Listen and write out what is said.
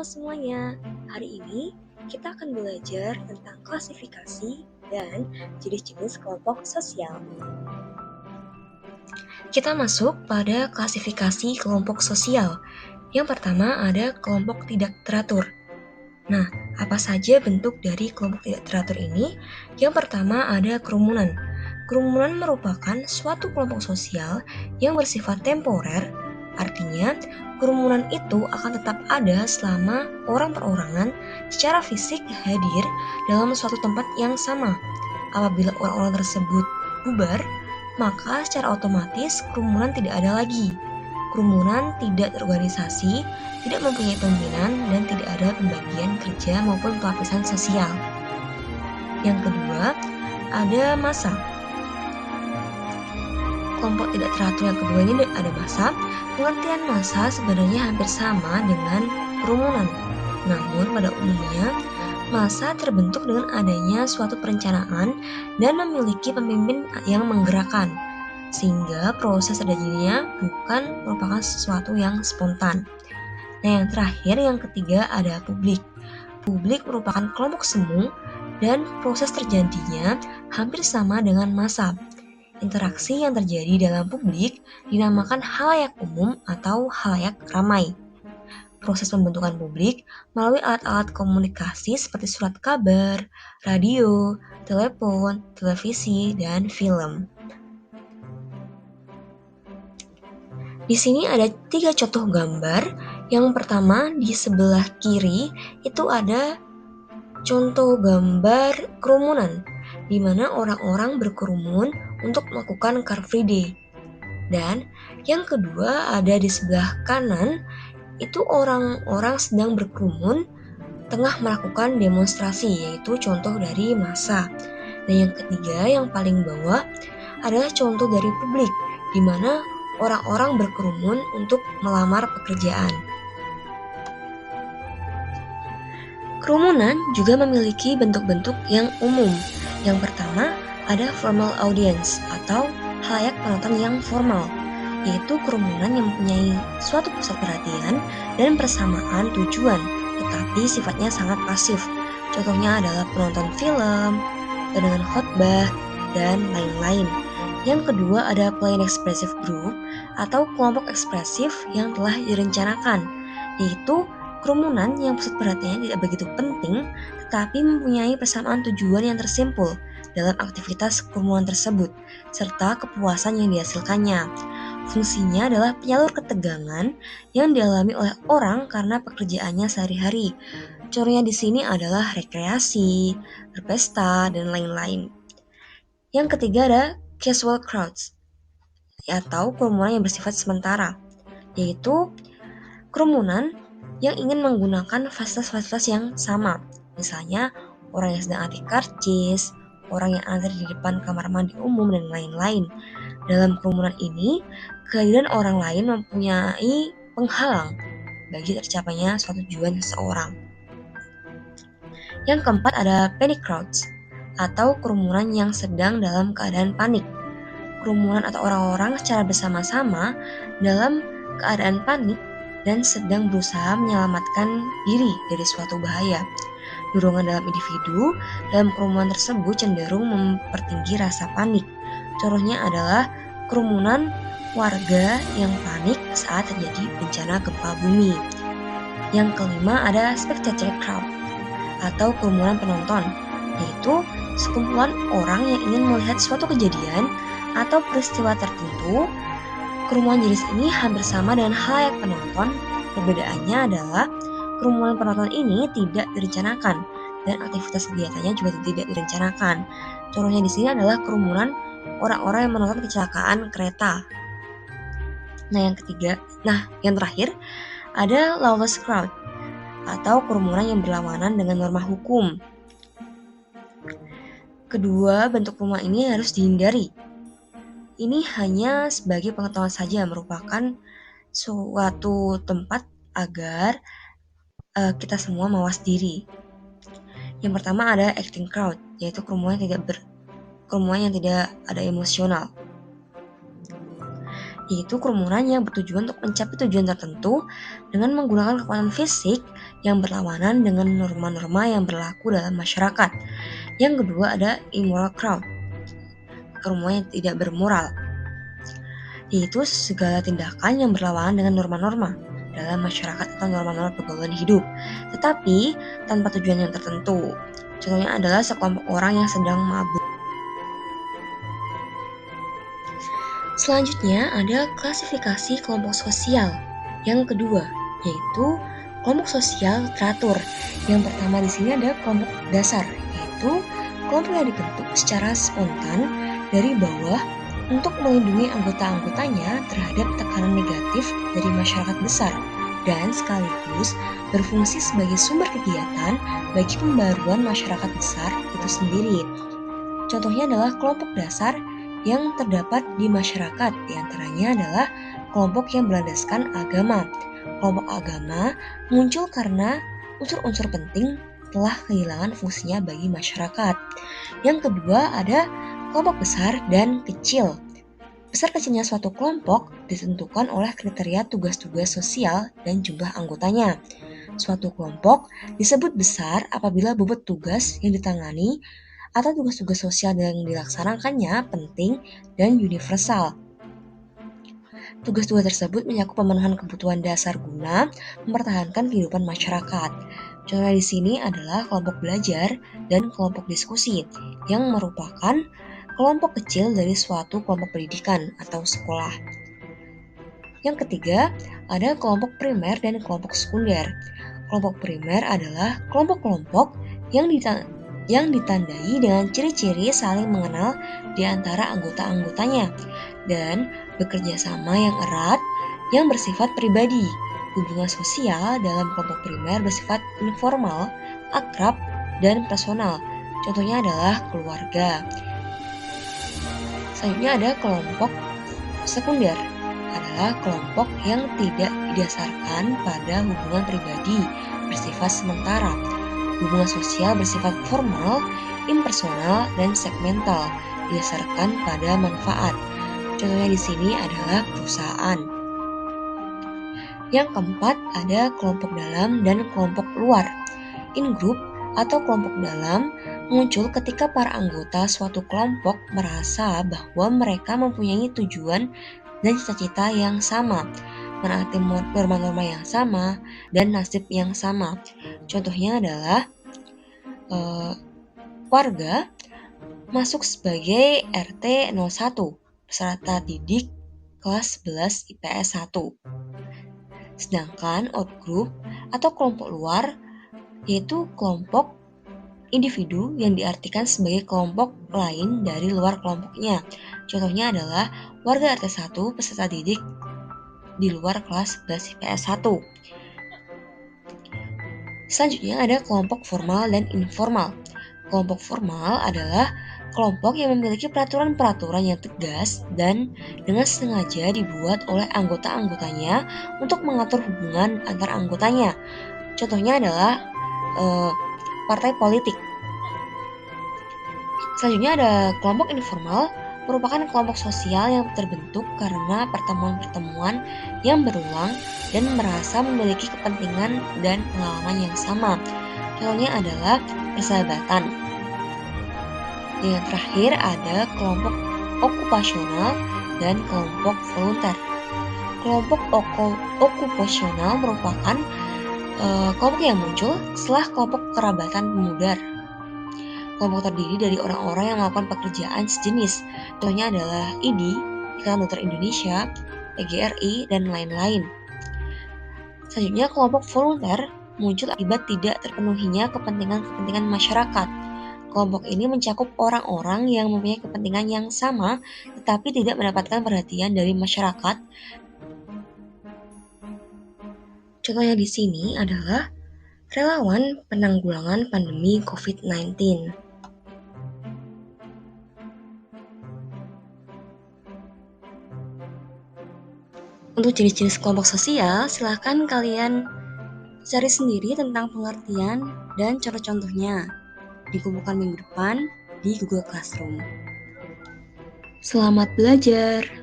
semuanya, hari ini kita akan belajar tentang klasifikasi dan jenis-jenis kelompok sosial. Kita masuk pada klasifikasi kelompok sosial. Yang pertama ada kelompok tidak teratur. Nah, apa saja bentuk dari kelompok tidak teratur ini? Yang pertama ada kerumunan. Kerumunan merupakan suatu kelompok sosial yang bersifat temporer. Artinya, kerumunan itu akan tetap ada selama orang perorangan secara fisik hadir dalam suatu tempat yang sama. Apabila orang-orang tersebut bubar, maka secara otomatis kerumunan tidak ada lagi. Kerumunan tidak terorganisasi, tidak mempunyai pimpinan, dan tidak ada pembagian kerja maupun pelapisan sosial. Yang kedua, ada massa. Kelompok tidak teratur yang kedua ini ada massa. Pengertian massa sebenarnya hampir sama dengan kerumunan. Namun pada umumnya, massa terbentuk dengan adanya suatu perencanaan dan memiliki pemimpin yang menggerakkan, sehingga proses terjadinya bukan merupakan sesuatu yang spontan. Nah, yang terakhir, yang ketiga ada publik. Publik merupakan kelompok semu dan proses terjadinya hampir sama dengan massa. Interaksi yang terjadi dalam publik dinamakan halayak umum atau halayak ramai. Proses pembentukan publik melalui alat-alat komunikasi seperti surat kabar, radio, telepon, televisi, dan film. Di sini ada 3 contoh gambar. Yang pertama di sebelah kiri itu ada contoh gambar kerumunan, di mana orang-orang berkerumun untuk melakukan Car Free Day. Dan yang kedua ada di sebelah kanan, itu orang-orang sedang berkerumun tengah melakukan demonstrasi, yaitu contoh dari massa. Dan yang ketiga, yang paling bawah adalah contoh dari publik, di mana orang-orang berkerumun untuk melamar pekerjaan. Kerumunan juga memiliki bentuk-bentuk yang umum. Yang pertama ada formal audience atau halayak penonton yang formal, yaitu kerumunan yang mempunyai suatu pusat perhatian dan persamaan tujuan, tetapi sifatnya sangat pasif. Contohnya adalah penonton film, pendengar khotbah, dan lain-lain. Yang kedua ada plain expressive group atau kelompok ekspresif yang telah direncanakan, yaitu kerumunan yang pusat perhatiannya tidak begitu penting, tetapi mempunyai persamaan tujuan yang tersimpul dalam aktivitas kerumunan tersebut, serta kepuasan yang dihasilkannya. Fungsinya adalah penyalur ketegangan yang dialami oleh orang karena pekerjaannya sehari-hari. Contohnya di sini adalah rekreasi, berpesta, dan lain-lain. Yang ketiga ada casual crowds, atau kerumunan yang bersifat sementara, yaitu kerumunan yang ingin menggunakan fasilitas-fasilitas yang sama. Misalnya, orang yang sedang antri karcis, orang yang antri di depan kamar mandi umum, dan lain-lain. Dalam kerumunan ini, kehadiran orang lain mempunyai penghalang bagi tercapainya suatu tujuan seseorang. Yang keempat ada panic crowds, atau kerumunan yang sedang dalam keadaan panik. Kerumunan atau orang-orang secara bersama-sama dalam keadaan panik dan sedang berusaha menyelamatkan diri dari suatu bahaya. Dorongan dalam individu dalam kerumunan tersebut cenderung mempertinggi rasa panik. Contohnya adalah kerumunan warga yang panik saat terjadi bencana gempa bumi. Yang kelima ada spectator crowd atau kerumunan penonton, yaitu sekumpulan orang yang ingin melihat suatu kejadian atau peristiwa tertentu. Kerumunan jenis ini hampir sama dengan halayak penonton. Perbedaannya adalah kerumunan penonton ini tidak direncanakan dan aktivitas kegiatannya juga tidak direncanakan. Contohnya di sini adalah kerumunan orang-orang yang menonton kecelakaan kereta. Yang terakhir ada lawless crowd atau kerumunan yang berlawanan dengan norma hukum. Kedua bentuk kerumunan ini harus dihindari. Ini hanya sebagai pengetahuan saja, merupakan suatu tempat agar kita semua mawas diri. Yang pertama ada acting crowd, yaitu kerumunan yang tidak ada emosional. yaitu kerumunan yang bertujuan untuk mencapai tujuan tertentu dengan menggunakan kekuatan fisik yang berlawanan dengan norma-norma yang berlaku dalam masyarakat. Yang kedua ada immoral crowd, kerumunan yang tidak bermoral, yaitu segala tindakan yang berlawanan dengan norma-norma dalam masyarakat atau norma-norma pergaulan hidup, tetapi tanpa tujuan yang tertentu. Contohnya adalah sekelompok orang yang sedang mabuk. Selanjutnya ada klasifikasi kelompok sosial. Yang kedua, yaitu kelompok sosial teratur. Yang pertama di sini ada kelompok dasar, yaitu kelompok yang dibentuk secara spontan dari bawah untuk melindungi anggota-anggotanya terhadap tekanan negatif dari masyarakat besar dan sekaligus berfungsi sebagai sumber kegiatan bagi pembaruan masyarakat besar itu sendiri. Contohnya adalah kelompok dasar yang terdapat di masyarakat, diantaranya adalah kelompok yang berlandaskan agama. Kelompok agama muncul karena unsur-unsur penting telah kehilangan fungsinya bagi masyarakat. Yang kedua ada kelompok besar dan kecil. Besar kecilnya suatu kelompok ditentukan oleh kriteria tugas-tugas sosial dan jumlah anggotanya. Suatu kelompok disebut besar apabila bobot tugas yang ditangani atau tugas-tugas sosial yang dilaksanakannya penting dan universal. Tugas-tugas tersebut mencakup pemenuhan kebutuhan dasar guna mempertahankan kehidupan masyarakat. Contohnya di sini adalah kelompok belajar dan kelompok diskusi yang merupakan kelompok kecil dari suatu kelompok pendidikan atau sekolah. Yang ketiga, ada kelompok primer dan kelompok sekunder. Kelompok primer adalah kelompok-kelompok yang ditandai dengan ciri-ciri saling mengenal di antara anggota-anggotanya dan bekerja sama yang erat yang bersifat pribadi. Hubungan sosial dalam kelompok primer bersifat informal, akrab, dan personal. Contohnya adalah keluarga. Selanjutnya ada kelompok sekunder, adalah kelompok yang tidak didasarkan pada hubungan pribadi bersifat sementara. Hubungan sosial bersifat formal, impersonal, dan segmental, didasarkan pada manfaat. Contohnya di sini adalah perusahaan. Yang keempat ada kelompok dalam dan kelompok luar. In-group atau kelompok dalam muncul ketika para anggota suatu kelompok merasa bahwa mereka mempunyai tujuan dan cita-cita yang sama, menaati norma-norma yang sama, dan nasib yang sama. Contohnya adalah warga masuk sebagai RT 01, peserta didik kelas 11 IPS 1. Sedangkan outgroup atau kelompok luar yaitu kelompok individu yang diartikan sebagai kelompok lain dari luar kelompoknya. Contohnya adalah warga RT 1 peserta didik di luar kelas 11 IPS 1. Selanjutnya ada kelompok formal dan informal. Kelompok formal adalah kelompok yang memiliki peraturan-peraturan yang tegas dan dengan sengaja dibuat oleh anggota-anggotanya untuk mengatur hubungan antar anggotanya. Contohnya adalah partai politik. Selanjutnya ada kelompok informal, merupakan kelompok sosial yang terbentuk karena pertemuan-pertemuan yang berulang dan merasa memiliki kepentingan dan pengalaman yang sama. Contohnya adalah persahabatan. Dan yang terakhir ada kelompok okupasional dan kelompok volunteer. Kelompok okupasional merupakan kelompok yang muncul setelah kelompok kerabatan pemudar. Kelompok terdiri dari orang-orang yang melakukan pekerjaan sejenis. Contohnya adalah IDI, Ikatan Dokter Indonesia, PGRI, dan lain-lain. Selanjutnya kelompok volunteer muncul akibat tidak terpenuhinya kepentingan-kepentingan masyarakat. Kelompok ini mencakup orang-orang yang mempunyai kepentingan yang sama tetapi tidak mendapatkan perhatian dari masyarakat. Contohnya di sini adalah relawan penanggulangan pandemi COVID-19. Untuk jenis-jenis kelompok sosial, silakan kalian cari sendiri tentang pengertian dan contoh-contohnya. Dikumpulkan minggu depan di Google Classroom. Selamat belajar!